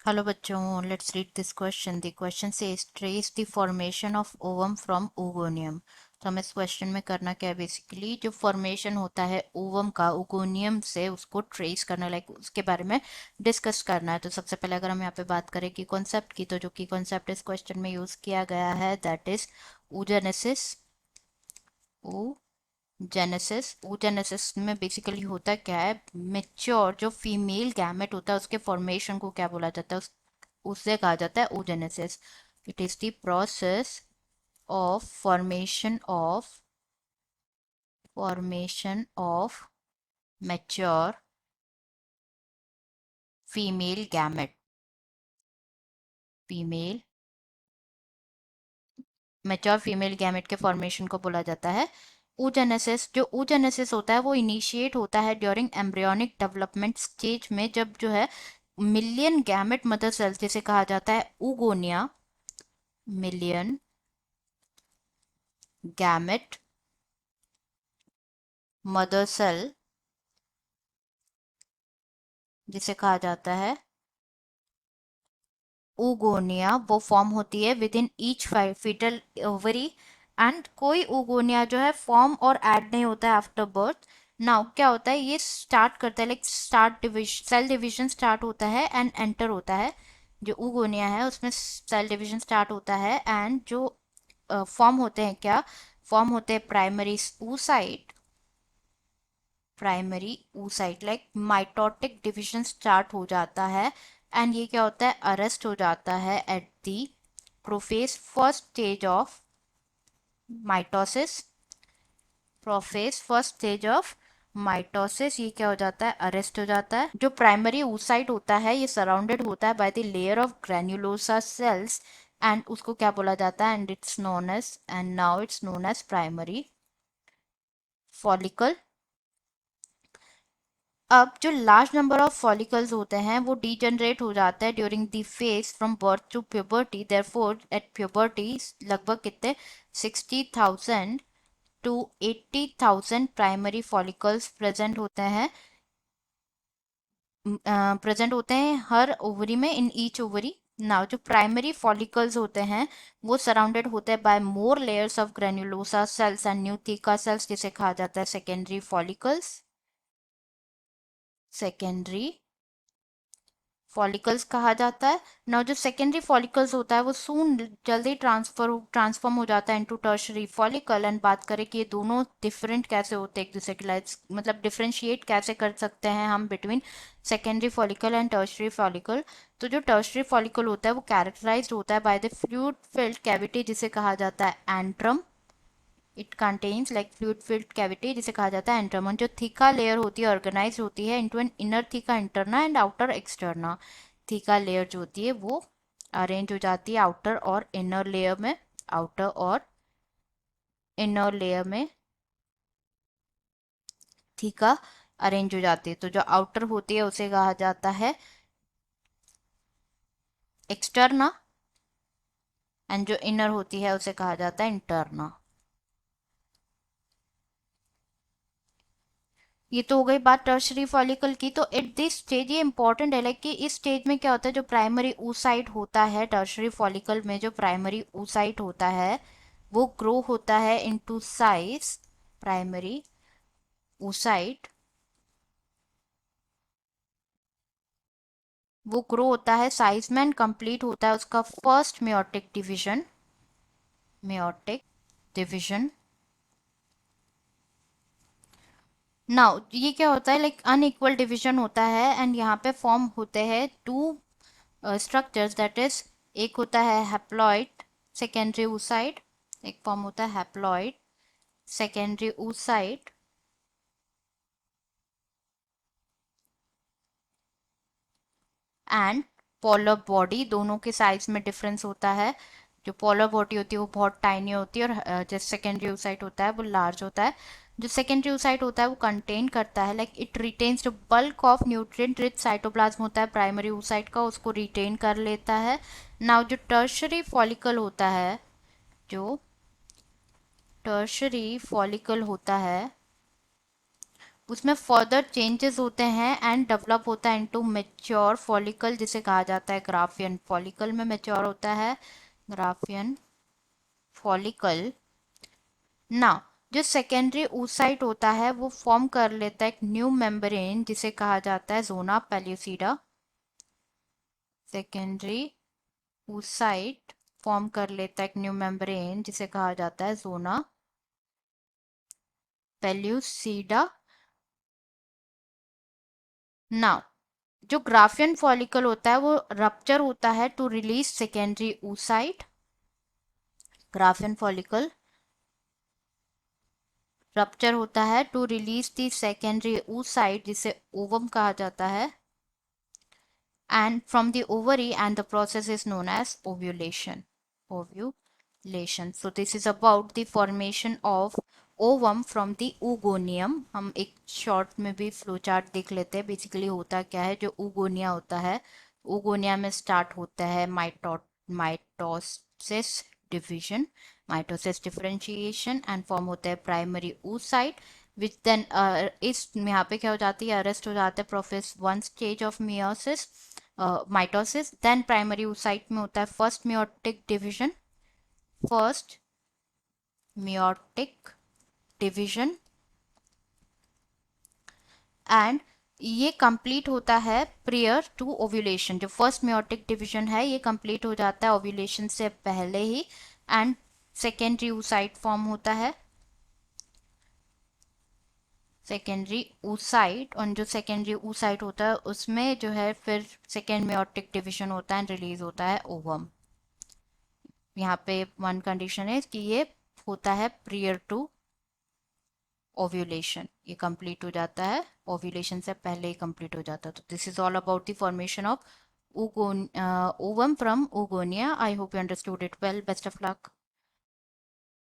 Hello बच्चों, let's read this question. The question says trace the formation of ovum from oogonium. तो हमें इस question में करना क्या है, बेसिकली जो फॉर्मेशन होता है ओवम का ओगोनियम से उसको ट्रेस करना, लाइक उसके बारे में डिस्कस करना है. तो सबसे पहले अगर हम यहाँ पे बात करें कि कॉन्सेप्ट की, तो जो कि कॉन्सेप्ट इस क्वेश्चन में यूज किया गया है that is oogenesis. Genesis. oogenesis में बेसिकली होता क्या है, मेच्योर जो फीमेल गैमेट होता है उसके फॉर्मेशन को क्या बोला जाता है, उससे कहा जाता है oogenesis. It is the process of formation of mature female gamete. Female mature female gamete के फॉर्मेशन को बोला जाता है oogenesis. जो oogenesis होता है वो इनिशिएट होता है ड्यूरिंग एम्ब्रियोनिक डेवलपमेंट स्टेज में, जब जो है मिलियन गैमेट मदर सेल्स जिसे कहा जाता है oogonia, million gamete mother cell जिसे कहा जाता है oogonia, वो फॉर्म होती है within each foetal ovary. And कोई oogonia जो है फॉर्म और ऐड नहीं होता है आफ्टर बर्थ. नाउ क्या होता है, ये स्टार्ट करता है like start division, cell division start होता है एंड एंटर होता है. जो oogonia है उसमें सेल डिवीजन स्टार्ट होता है एंड जो फॉर्म होते हैं, क्या फॉर्म होते हैं, primary oocyte like mitotic division start हो जाता है. एंड ये क्या होता है, अरेस्ट हो जाता है at the prophase first stage of mitosis. Prophase first stage of mitosis, ये क्या हो जाता है, अरेस्ट हो जाता है. जो प्राइमरी oocyte होता है ये सराउंडेड होता है by the layer of granulosa cells and उसको क्या बोला जाता है, and now it's known as primary follicle. अब जो लार्ज नंबर ऑफ फॉलिकल्स होते हैं वो डीजनरेट हो जाता है during the phase from birth to puberty. Therefore at puberty लगभग कितने 60,000 टू 80,000 प्राइमरी फॉलिकल्स प्रेजेंट होते हैं हर ओवरी में, इन ईच ओवरी. नाउ जो प्राइमरी फॉलिकल्स होते हैं वो सराउंडेड होते हैं by more layers of granulosa cells and new theca cells जिसे कहा जाता है सेकेंडरी फॉलिकल्स. सेकेंडरी फॉलिकल्स कहा जाता है. ना जो सेकेंडरी फॉलिकल्स होता है वो सून जल्दी ट्रांसफॉर्म हो जाता है इनटू टर्शरी फॉलिकल. एंड बात करें कि ये दोनों डिफरेंट कैसे होते हैं एक दूसरे के लाइक, मतलब डिफरेंशिएट कैसे कर सकते हैं हम between secondary follicle and tertiary follicle. तो जो टर्शरी फॉलिकल होता है वो कैरेक्टराइज्ड होता है by the fluid filled cavity जिसे कहा जाता है antrum. It contains like fluid filled cavity जिसे कहा जाता है एंट्रम. जो थीका लेयर होती है ऑर्गेनाइज होती है into an inner theca interna and outer externa. Theca layer जो होती है वो अरेंज हो जाती है आउटर और इनर लेयर में. आउटर और इनर लेयर में थीका अरेंज हो जाती है. तो जो आउटर होती है उसे कहा जाता है एक्सटर्ना एंड जो इनर होती है उसे कहा जाता है इंटरना. ये तो हो गई बात टर्शरी फॉलिकल की. तो एट दिस स्टेज ये इंपॉर्टेंट है लाइक कि इस स्टेज में क्या होता है, जो प्राइमरी oocyte होता है टर्शरी फॉलिकल में, जो प्राइमरी oocyte होता है वो ग्रो होता है इनटू साइज. प्राइमरी oocyte वो ग्रो होता है साइज में एंड कंप्लीट होता है उसका फर्स्ट मेयोटिक डिवीजन. नाउ ये क्या होता है, लाइक अनइक्वल डिवीजन होता है एंड यहाँ पे फॉर्म होते हैं टू स्ट्रक्चर्स दैट इज, एक होता है हैप्लॉइड सेकेंडरी oocyte, एक फॉर्म होता है haploid secondary oocyte and polar body. दोनों के साइज में डिफरेंस होता है. जो पोलर बॉडी होती है वो बहुत टाइनी होती है और जो सेकेंडरी oocyte होता है वो लार्ज होता है. जो सेकेंडरी oocyte होता है वो कंटेन करता है लाइक इट रिटेन्स जो bulk of nutrient rich cytoplasm होता है प्राइमरी oocyte का, उसको रिटेन कर लेता है. नाउ जो टर्शरी फॉलिकल होता है, जो टर्शरी फॉलिकल होता है उसमें फर्दर चेंजेस होते हैं एंड डेवलप होता है इनटू मैच्योर फॉलिकल जिसे कहा जाता है ग्राफियन फॉलिकल में मैच्योर होता है ग्राफियन फॉलिकल ना। जो सेकेंडरी oocyte होता है वो फॉर्म कर लेता है एक न्यू मेम्ब्रेन जिसे कहा जाता है जोना पेल्यूसिडा। सेकेंडरी oocyte फॉर्म कर लेता है एक न्यू मेम्ब्रेन जिसे कहा जाता है जोना पेल्यूसिडा ना। जो ग्राफियन फॉलिकल होता है वो रप्चर होता है to release secondary oocyte। Graafian follicle rupture होता है to release the secondary oocyte जिसे ओवम कहा जाता है and from the ovary, and the process is known as ovulation. Ovulation. So this is about the formation of ovum from the oogonia. हम एक short में भी फ्लो चार्ट देख लेते हैं। बेसिकली होता क्या है, जो oogonia होता है, oogonia में स्टार्ट होता है mitosis division, mitosis differentiation and form होता है प्राइमरी oocyte विच देन इस यहाँ पे क्या हो जाती है, अरेस्ट हो जाता है prophase one stage of meiosis mitosis. Then primary oocyte में होता है first meiotic division, first meiotic division and ये कंप्लीट होता है प्रियर टू ओव्यूलेशन। जो फर्स्ट मियोटिक डिवीजन है ये कंप्लीट हो जाता है ओव्यूलेशन से पहले ही एंड सेकेंडरी oocyte फॉर्म होता है, सेकेंडरी oocyte। और जो सेकेंडरी oocyte होता है उसमें जो है फिर सेकेंड मियोटिक डिवीजन होता है, रिलीज होता है ओवम। यहाँ पे वन कंडीशन है कि ये होता है प्रियर टू ओव्यूलेशन, ये कंप्लीट हो जाता है ओव्यूलेशन से पहले ही कंप्लीट हो जाता है। तो this is all about the formation of ovum from oogonia. I hope you understood it well. Best of luck.